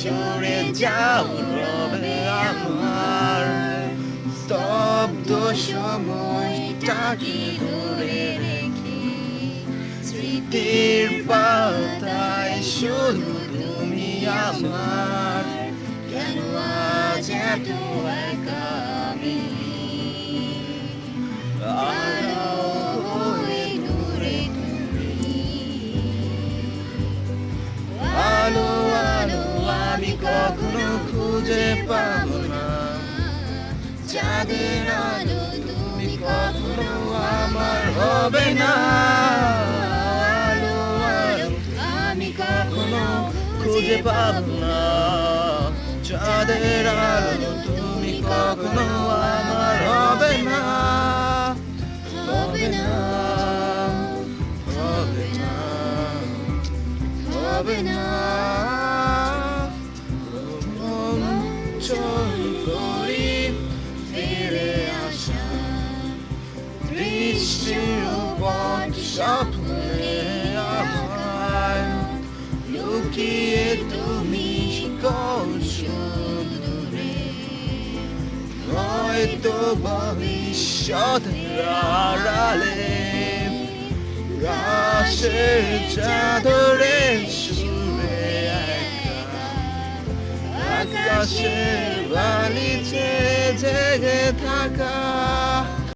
সরে যাও রবে আমার স্তব্ধ সময়টাকে ধরে রেখে স্মৃতির পাতায় শুধু তুমি আমার কেন আজ এত একা আমি আলো হয়ে দূরে তুমি আলো আলো আমি কখনো খুঁজে পাবো না চাঁদের আলো তুমি কখনো আমার হবে না আলো আলো আমি কখনো খুঁজে পাবো না চাঁদের আলো তুমি কখনো আমার হবে না হবে না হবে না হবে না চল করি ফিরে আসা বৃষ্টির উপর স্বপ্নে আমায় লুকিয়ে তুমি দূরে হয়তো ভবিষ্যতের আড়ালে গাছের চাদরে সুরে একা আকাশের বালিতে জেগে থাকা